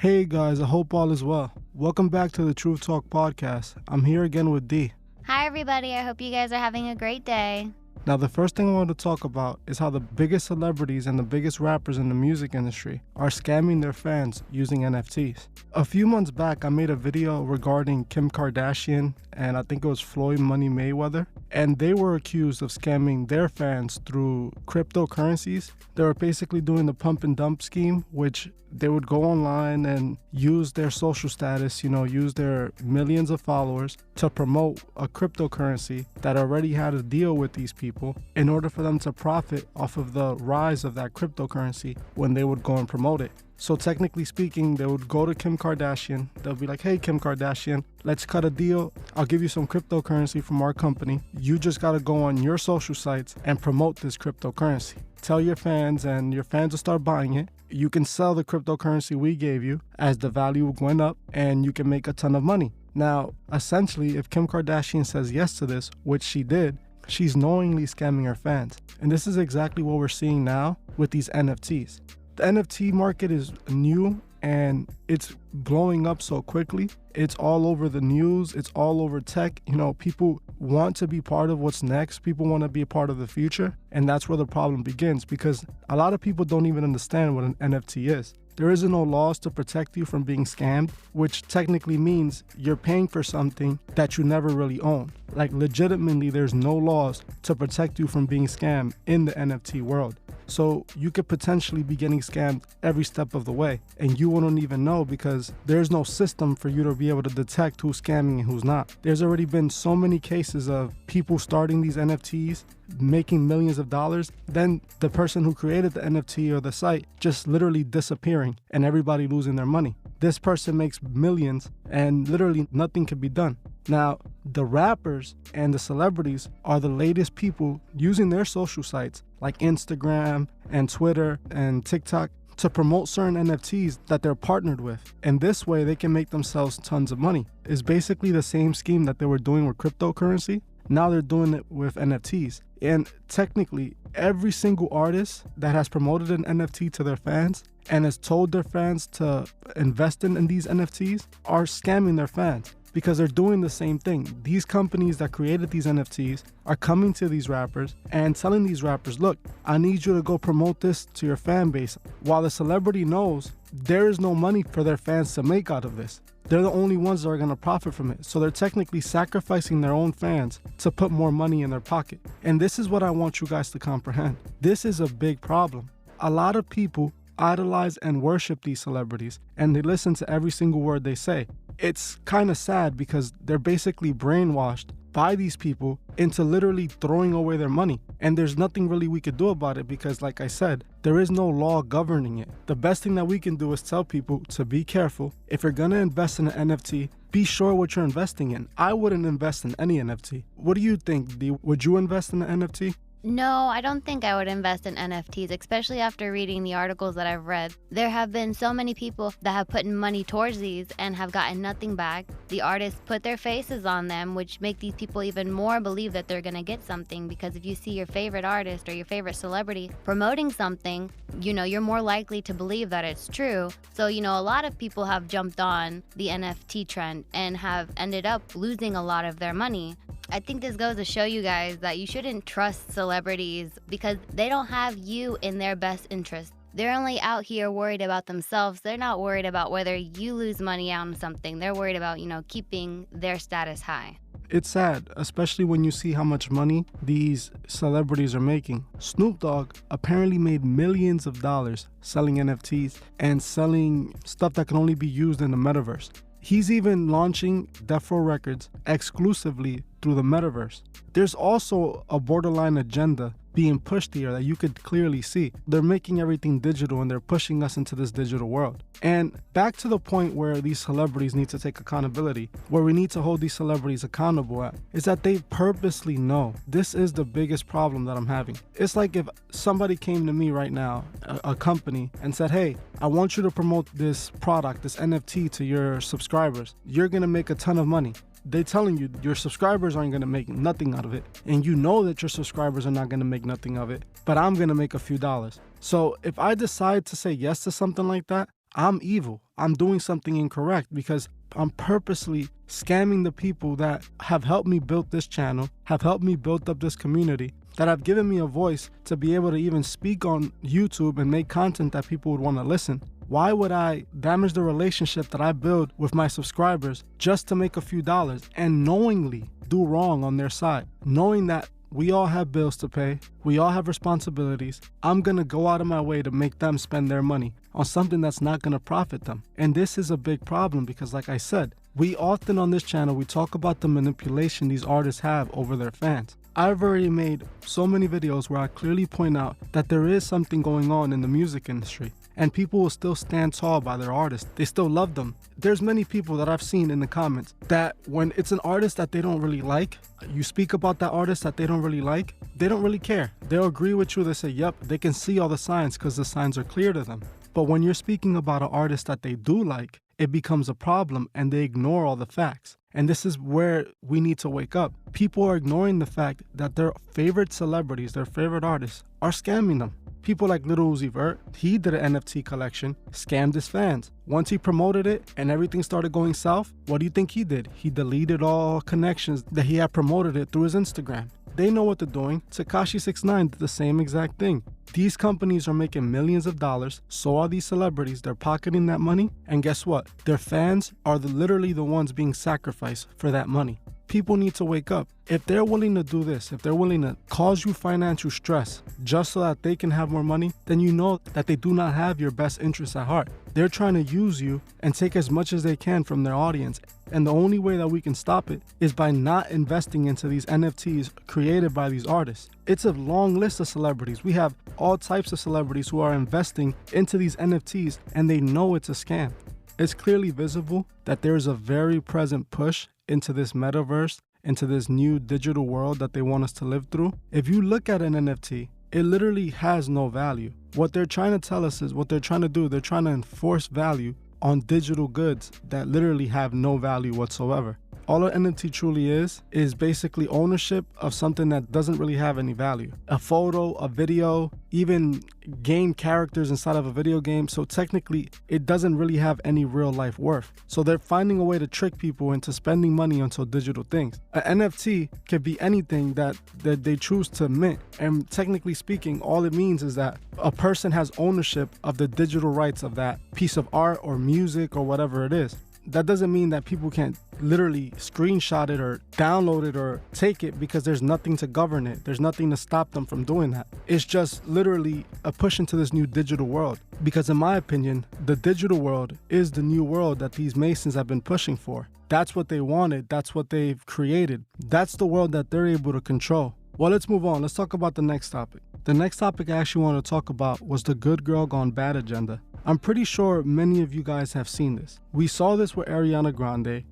Hey guys, I hope all is well. Welcome back to the Truth Talk podcast. I'm here again with D. Hi, everybody. I hope you guys are having a great day. Now, the first thing I want to talk about is how the biggest celebrities and the biggest rappers in the music industry are scamming their fans using NFTs. A few months back, I made a video regarding Kim Kardashian and I think it was Floyd Money Mayweather, and they were accused of scamming their fans through cryptocurrencies. They were basically doing the pump and dump scheme, which they would go online and use their social status, use their millions of followers to promote a cryptocurrency that already had a deal with these people in order for them to profit off of the rise of that cryptocurrency when they would go and promote it. So technically speaking, they would go to Kim Kardashian. They'll be like, hey, Kim Kardashian, let's cut a deal. I'll give you some cryptocurrency from our company. You just got to go on your social sites and promote this cryptocurrency. Tell your fans and your fans will start buying it. You can sell the cryptocurrency we gave you as the value went up and you can make a ton of money. Now, essentially, if Kim Kardashian says yes to this, which she did, she's knowingly scamming her fans. And this is exactly what we're seeing now with these NFTs. The NFT market is new and it's blowing up so quickly. It's all over the news. It's all over tech. People want to be part of what's next. People want to be a part of the future. And that's where the problem begins, because a lot of people don't even understand what an NFT is. There isn't no laws to protect you from being scammed, which technically means you're paying for something that you never really own. Like legitimately, there's no laws to protect you from being scammed in the NFT world. So you could potentially be getting scammed every step of the way, and you wouldn't even know because there's no system for you to be able to detect who's scamming and who's not. There's already been so many cases of people starting these NFTs, making millions of dollars, then the person who created the NFT or the site just literally disappearing and everybody losing their money. This person makes millions and literally nothing can be done. Now, the rappers and the celebrities are the latest people using their social sites like Instagram and Twitter and TikTok to promote certain NFTs that they're partnered with. And this way they can make themselves tons of money. It's basically the same scheme that they were doing with cryptocurrency. Now they're doing it with NFTs. And technically, every single artist that has promoted an NFT to their fans and has told their fans to invest in these NFTs are scamming their fans, because they're doing the same thing. These companies that created these NFTs are coming to these rappers and telling these rappers, look, I need you to go promote this to your fan base, while the celebrity knows there is no money for their fans to make out of this. They're the only ones that are going to profit from it. So they're technically sacrificing their own fans to put more money in their pocket. And this is what I want you guys to comprehend. This is a big problem. A lot of people idolize and worship these celebrities, and they listen to every single word they say. It's kind of sad because they're basically brainwashed by these people into literally throwing away their money. And there's nothing really we could do about it because, like I said, there is no law governing it. The best thing that we can do is tell people to be careful. If you're going to invest in an NFT, be sure what you're investing in. I wouldn't invest in any NFT. What do you think, D? Would you invest in an NFT? No, I don't think I would invest in NFTs, especially after reading the articles that I've read. There have been so many people that have put money towards these and have gotten nothing back. The artists put their faces on them, which make these people even more believe that they're going to get something, because if you see your favorite artist or your favorite celebrity promoting something, you're more likely to believe that it's true. So, a lot of people have jumped on the NFT trend and have ended up losing a lot of their money. I think this goes to show you guys that you shouldn't trust celebrities because they don't have you in their best interest. They're only out here worried about themselves. They're not worried about whether you lose money on something. They're worried about, keeping their status high. It's sad, especially when you see how much money these celebrities are making. Snoop Dogg apparently made millions of dollars selling NFTs and selling stuff that can only be used in the metaverse. He's even launching Death Row Records exclusively through the metaverse. There's also a borderline agenda being pushed here that you could clearly see. They're making everything digital and they're pushing us into this digital world. And back to the point where these celebrities need to take accountability, where we need to hold these celebrities accountable at, is that they purposely know. This is the biggest problem that I'm having. It's like if somebody came to me right now, a company, and said, hey, I want you to promote this product, this NFT to your subscribers. You're gonna make a ton of money. They're telling you your subscribers aren't going to make nothing out of it. And you know that your subscribers are not going to make nothing of it, but I'm going to make a few dollars. So if I decide to say yes to something like that, I'm evil. I'm doing something incorrect because I'm purposely scamming the people that have helped me build this channel, have helped me build up this community, that have given me a voice to be able to even speak on YouTube and make content that people would want to listen. Why would I damage the relationship that I build with my subscribers just to make a few dollars and knowingly do wrong on their side, knowing that we all have bills to pay, we all have responsibilities. I'm gonna go out of my way to make them spend their money on something that's not gonna profit them. And this is a big problem because, like I said, we often on this channel, we talk about the manipulation these artists have over their fans. I've already made so many videos where I clearly point out that there is something going on in the music industry, and people will still stand tall by their artists. They still love them. There's many people that I've seen in the comments that when it's an artist that they don't really like, you speak about that artist that they don't really like, they don't really care. They'll agree with you. They say, yep, they can see all the signs because the signs are clear to them. But when you're speaking about an artist that they do like, it becomes a problem and they ignore all the facts. And this is where we need to wake up. People are ignoring the fact that their favorite celebrities, their favorite artists, are scamming them. People like Lil Uzi Vert, he did an NFT collection, scammed his fans. Once he promoted it and everything started going south, what do you think he did? He deleted all connections that he had promoted it through his Instagram. They know what they're doing. Tekashi 6ix9ine did the same exact thing. These companies are making millions of dollars, so are these celebrities. They're pocketing that money, and guess what? Their fans are literally the ones being sacrificed for that money. People need to wake up. If they're willing to do this, if they're willing to cause you financial stress just so that they can have more money, then you know that they do not have your best interests at heart. They're trying to use you and take as much as they can from their audience. And the only way that we can stop it is by not investing into these NFTs created by these artists. It's a long list of celebrities. We have all types of celebrities who are investing into these NFTs and they know it's a scam. It's clearly visible that there is a very present push into this metaverse, into this new digital world that they want us to live through. If you look at an NFT, it literally has no value. What they're trying to tell us is what they're trying to do. They're trying to enforce value on digital goods that literally have no value whatsoever. All an NFT truly is basically ownership of something that doesn't really have any value. A photo, a video, even game characters inside of a video game. So technically, it doesn't really have any real life worth. So they're finding a way to trick people into spending money onto digital things. An NFT could be anything that they choose to mint. And technically speaking, all it means is that a person has ownership of the digital rights of that piece of art or music or whatever it is. That doesn't mean that people can't literally screenshot it or download it or take it because there's nothing to govern it. There's nothing to stop them from doing that. It's just literally a push into this new digital world. Because in my opinion, the digital world is the new world that these Masons have been pushing for. That's what they wanted. That's what they've created. That's the world that they're able to control. Well, let's move on. Let's talk about the next topic. The next topic I actually want to talk about was the good girl gone bad agenda. I'm pretty sure many of you guys have seen this. We saw this with Ariana Grande.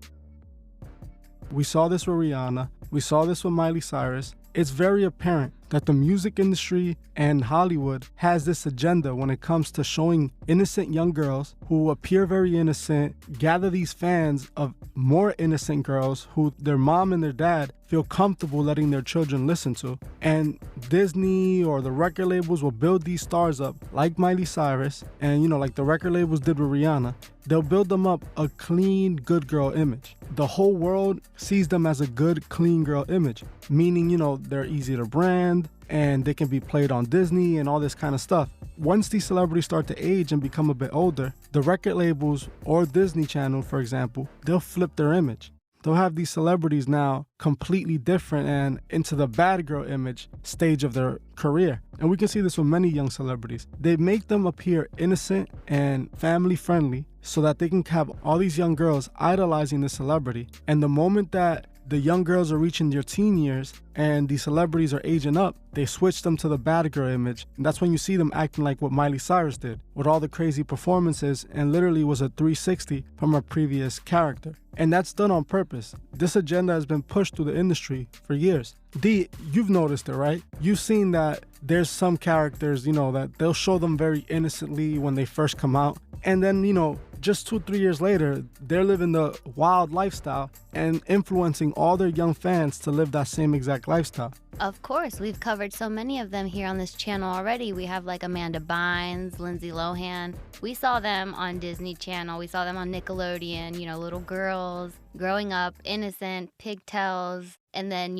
We saw this with Rihanna. We saw this with Miley Cyrus. It's very apparent that the music industry and Hollywood has this agenda when it comes to showing innocent young girls who appear very innocent, gather these fans of more innocent girls who their mom and their dad feel comfortable letting their children listen to. And Disney or the record labels will build these stars up like Miley Cyrus and, like the record labels did with Rihanna. They'll build them up a clean, good girl image. The whole world sees them as a good, clean girl image, meaning, they're easy to brand and they can be played on Disney and all this kind of stuff. Once these celebrities start to age and become a bit older, the record labels or Disney Channel, for example, they'll flip their image. They'll have these celebrities now completely different and into the bad girl image stage of their career. And we can see this with many young celebrities. They make them appear innocent and family friendly so that they can have all these young girls idolizing the celebrity. And the moment that the young girls are reaching their teen years and these celebrities are aging up, they switch them to the bad girl image. And that's when you see them acting like what Miley Cyrus did with all the crazy performances and literally was a 360 from her previous character. And that's done on purpose. This agenda has been pushed through the industry for years. D, you've noticed it, right? You've seen that there's some characters, that they'll show them very innocently when they first come out. And then, just 2-3 years later, they're living the wild lifestyle and influencing all their young fans to live that same exact lifestyle. Of course, we've covered so many of them here on this channel already. We have like Amanda Bynes, Lindsay Lohan. We saw them on Disney Channel. We saw them on Nickelodeon, little girls growing up, innocent, pigtails. And then,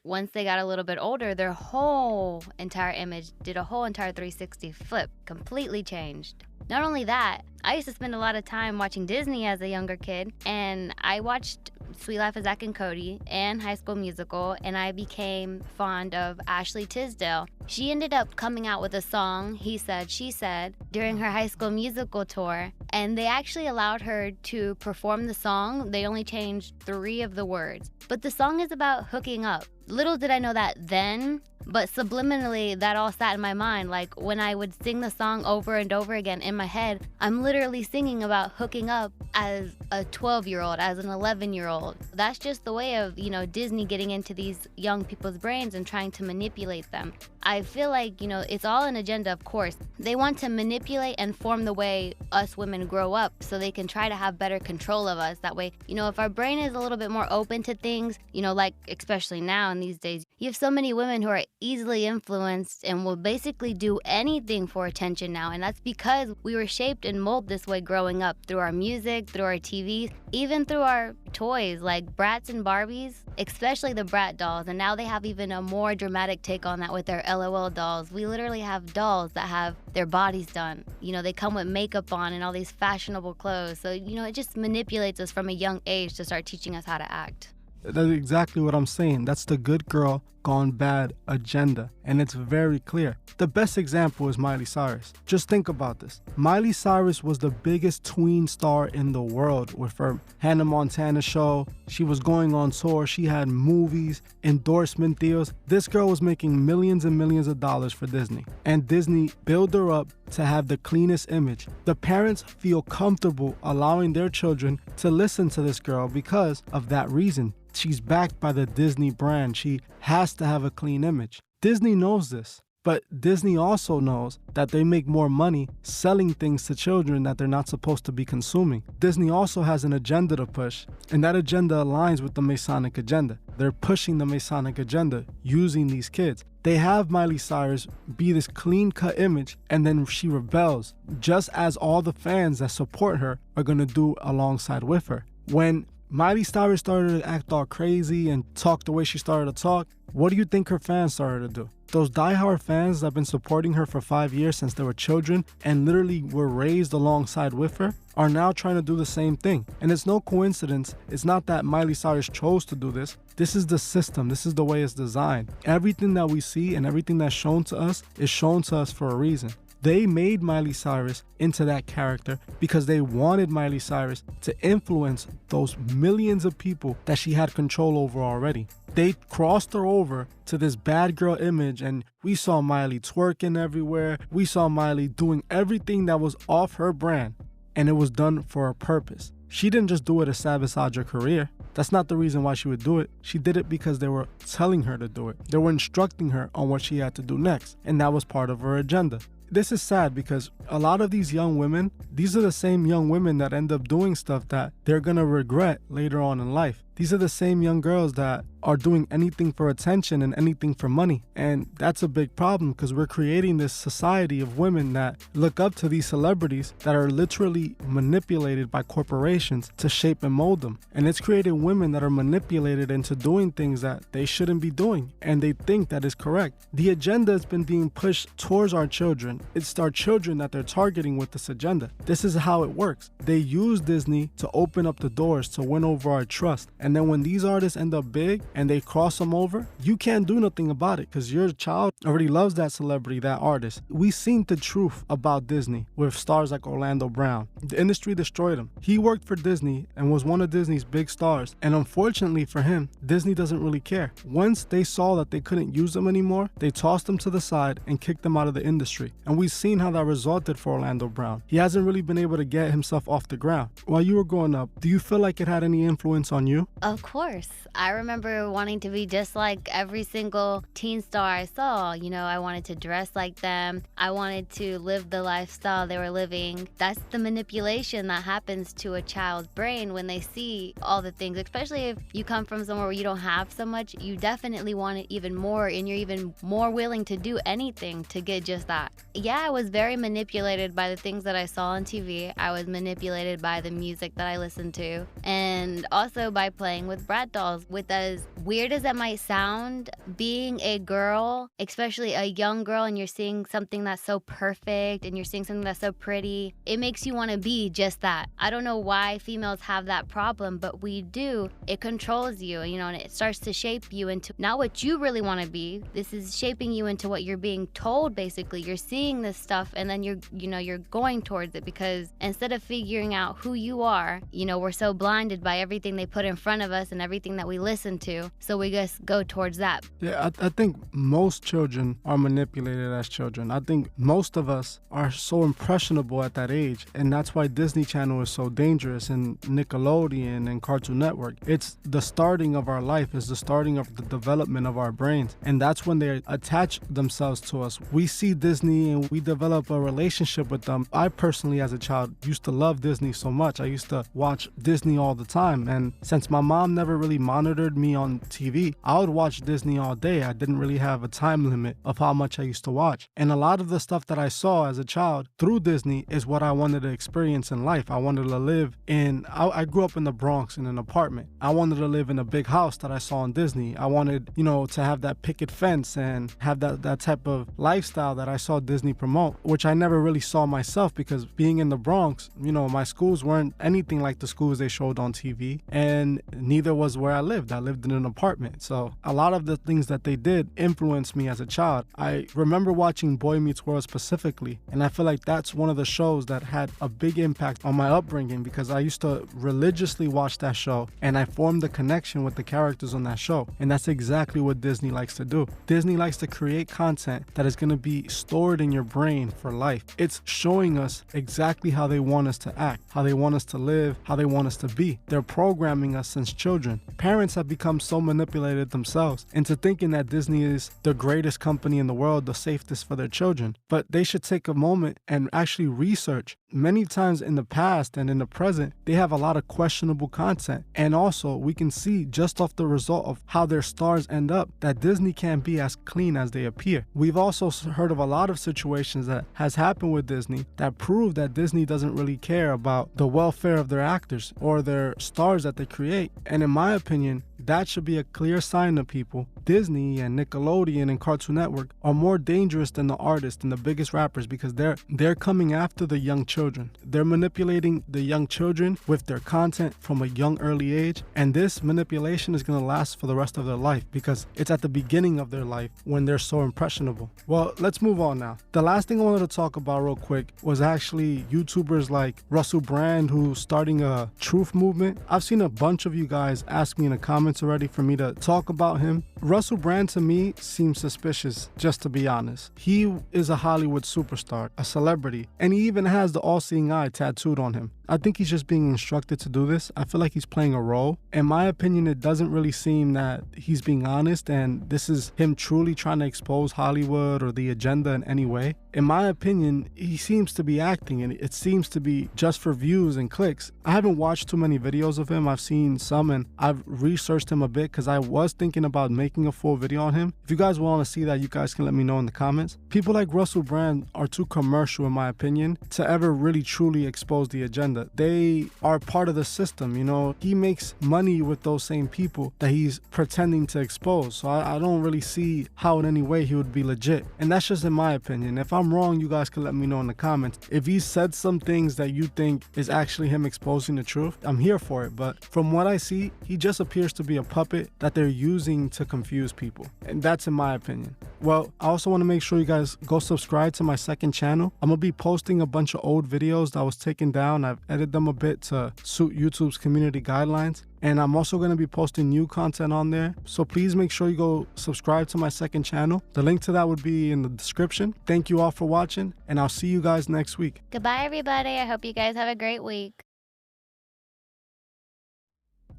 once they got a little bit older, their whole entire image did a whole entire 360 flip, completely changed. Not only that, I used to spend a lot of time watching Disney as a younger kid, and I watched Sweet Life of Zack and Cody and High School Musical, and I became fond of Ashley Tisdale. She ended up coming out with a song, He Said, She Said, during her High School Musical tour, and they actually allowed her to perform the song. They only changed 3 of the words, but the song is about hooking up. Little did I know that then, but subliminally that all sat in my mind. Like when I would sing the song over and over again in my head, I'm literally singing about hooking up as a 12-year-old, as an 11-year-old. That's just the way of, Disney getting into these young people's brains and trying to manipulate them. I feel like, it's all an agenda, of course. They want to manipulate and form the way us women grow up so they can try to have better control of us. That way, if our brain is a little bit more open to things, like especially now in these days, you have so many women who are easily influenced and will basically do anything for attention now. And that's because we were shaped and molded this way growing up through our music, through our TV, even through our toys like Bratz and Barbies, especially the Brat dolls. And now they have even a more dramatic take on that with their LOL dolls. We literally have dolls that have their bodies done. They come with makeup on and all these fashionable clothes. So, it just manipulates us from a young age to start teaching us how to act. That's exactly what I'm saying. That's the good girl gone bad agenda, and it's very clear. The best example is Miley Cyrus. Just think about this. Miley Cyrus was the biggest tween star in the world with her Hannah Montana show. She was going on tour. She had movies, endorsement deals. This girl was making millions and millions of dollars for Disney, and Disney built her up to have the cleanest image. The parents feel comfortable allowing their children to listen to this girl because of that reason. She's backed by the Disney brand. She has to have a clean image. Disney knows this, but Disney also knows that they make more money selling things to children that they're not supposed to be consuming. Disney also has an agenda to push, and that agenda aligns with the Masonic agenda. They're pushing the Masonic agenda using these kids. They have Miley Cyrus be this clean-cut image, and then she rebels, just as all the fans that support her are going to do alongside with her. When Miley Cyrus started to act all crazy and talk the way she started to talk, what do you think her fans started to do? Those diehard fans that have been supporting her for 5 years since they were children and literally were raised alongside with her are now trying to do the same thing. And it's no coincidence. It's not that Miley Cyrus chose to do this. This is the system. This is the way it's designed. Everything that we see and everything that's shown to us is shown to us for a reason. They made Miley Cyrus into that character because they wanted Miley Cyrus to influence those millions of people that she had control over already. They crossed her over to this bad girl image, and we saw Miley twerking everywhere. We saw Miley doing everything that was off her brand, and it was done for a purpose. She didn't just do it to sabotage her career. That's not the reason why she would do it. She did it because they were telling her to do it. They were instructing her on what she had to do next, and that was part of her agenda. This is sad because a lot of these young women, these are the same young women that end up doing stuff that they're gonna regret later on in life. These are the same young girls that are doing anything for attention and anything for money. And that's a big problem because we're creating this society of women that look up to these celebrities that are literally manipulated by corporations to shape and mold them. And it's creating women that are manipulated into doing things that they shouldn't be doing and they think that is correct. The agenda has been being pushed towards our children. It's our children that they're targeting with this agenda. This is how it works. They use Disney to open up the doors to win over our trust. And then when these artists end up big and they cross them over, you can't do nothing about it because your child already loves that celebrity, that artist. We've seen the truth about Disney with stars like Orlando Brown. The industry destroyed him. He worked for Disney and was one of Disney's big stars. And unfortunately for him, Disney doesn't really care. Once they saw that they couldn't use him anymore, they tossed him to the side and kicked him out of the industry. And we've seen how that resulted for Orlando Brown. He hasn't really been able to get himself off the ground. While you were growing up, do you feel like it had any influence on you? Of course. I remember remember wanting to be just like every single teen star I saw. You know, I wanted to dress like them. I wanted to live the lifestyle they were living. That's the manipulation that happens to a child's brain when they see all the things, especially if you come from somewhere where you don't have so much. You definitely want it even more, and you're even more willing to do anything to get just that. Yeah, I was very manipulated by the things that I saw on TV. I was manipulated by the music that I listened to, and also by playing with brat dolls. With as weird as that might sound, being a girl, especially a young girl, and you're seeing something that's so perfect and you're seeing something that's so pretty, it makes you want to be just that. I don't know why females have that problem, but we do. It controls you, you know, and it starts to shape you into not what you really want to be. This is shaping you into what you're being told, basically. You're seeing this stuff and then you're going towards it, because instead of figuring out who you are, you know, we're so blinded by everything they put in front of us and everything that we listen to. So we just go towards that. Yeah, I think most children are manipulated as children. I think most of us are so impressionable at that age, and that's why Disney Channel is so dangerous, and Nickelodeon and Cartoon Network. It's the starting of our life, it's the starting of the development of our brains, and that's when they attach themselves to us. We see Disney and we develop a relationship with them. I personally, as a child, used to love Disney so much. I used to watch Disney all the time, and since my mom never really monitored me on TV, I would watch Disney all day. I didn't really have a time limit of how much I used to watch, and a lot of the stuff that I saw as a child through Disney is what I wanted to experience in life. I wanted to live in, I grew up in the Bronx in an apartment. I wanted to live in a big house that I saw on Disney. I wanted, you know, to have that picket fence and have that type of lifestyle that I saw Disney promote, which I never really saw myself, because being in the Bronx, you know, my schools weren't anything like the schools they showed on TV, and neither was where I lived. I lived in an apartment. So a lot of the things that they did influenced me as a child. I remember watching Boy Meets World specifically, and I feel like that's one of the shows that had a big impact on my upbringing, because I used to religiously watch that show and I formed a connection with the characters on that show. And that's exactly what Disney likes to do. Disney likes to create content that is going to be stored in your brain for life. It's showing us exactly how they want us to act, how they want us to live, how they want us to be. They're programming us since children. Parents have become so manipulated themselves into thinking that Disney is the greatest company in the world, the safest for their children. But they should take a moment and actually research. Many times in the past and in the present, they have a lot of questionable content. And also, we can see just off the result of how their stars end up that Disney can't be as clean as they appear. We've also heard of a lot of situations that has happened with Disney that prove that Disney doesn't really care about the welfare of their actors or their stars that they create. And in my opinion, that should be a clear sign to people. Disney and Nickelodeon and Cartoon Network are more dangerous than the artists and the biggest rappers, because they're coming after the young children. They're manipulating the young children with their content from a young early age, and this manipulation is going to last for the rest of their life, because it's at the beginning of their life when they're so impressionable. Well, let's move on now. The last thing I wanted to talk about real quick was actually YouTubers like Russel Brand, who's starting a truth movement. I've seen a bunch of you guys ask me in the comments already for me to talk about him. Russel Brand to me seems suspicious, just to be honest. He is a Hollywood superstar, a celebrity, and he even has the all-seeing eye tattooed on him. I think he's just being instructed to do this. I feel like he's playing a role. In my opinion, it doesn't really seem that he's being honest and this is him truly trying to expose Hollywood or the agenda in any way. In my opinion, he seems to be acting, and it seems to be just for views and clicks. I haven't watched too many videos of him. I've seen some and I've researched him a bit because I was thinking about making a full video on him. If you guys want to see that, you guys can let me know in the comments. People like Russel Brand are too commercial, in my opinion, to ever really truly expose the agenda. They are part of the system, you know. He makes money with those same people that he's pretending to expose. So I don't really see how in any way he would be legit. And that's just in my opinion. If I'm wrong, you guys can let me know in the comments. If he said some things that you think is actually him exposing the truth, I'm here for it. But from what I see, he just appears to be a puppet that they're using to confuse people. And that's in my opinion. Well, I also want to make sure you guys go subscribe to my second channel. I'm going to be posting a bunch of old videos that was taken down. I've edited them a bit to suit YouTube's community guidelines. And I'm also going to be posting new content on there. So please make sure you go subscribe to my second channel. The link to that would be in the description. Thank you all for watching, and I'll see you guys next week. Goodbye, everybody. I hope you guys have a great week.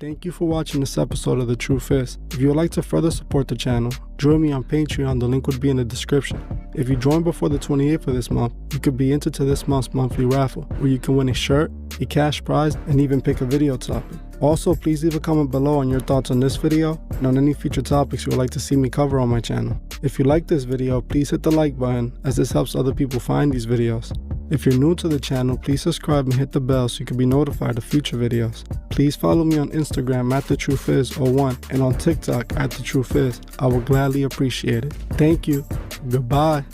Thank you for watching this episode of The Truth Is. If you would like to further support the channel, join me on Patreon. The link would be in the description. If you join before the 28th of this month, you could be entered to this month's monthly raffle, where you can win a shirt, a cash prize, and even pick a video topic. Also, please leave a comment below on your thoughts on this video and on any future topics you would like to see me cover on my channel. If you like this video, please hit the like button, as this helps other people find these videos. If you're new to the channel, please subscribe and hit the bell so you can be notified of future videos. Please follow me on Instagram at TheTruthIs01 and on TikTok at TheTruthIs. I will gladly appreciate it. Thank you. Goodbye.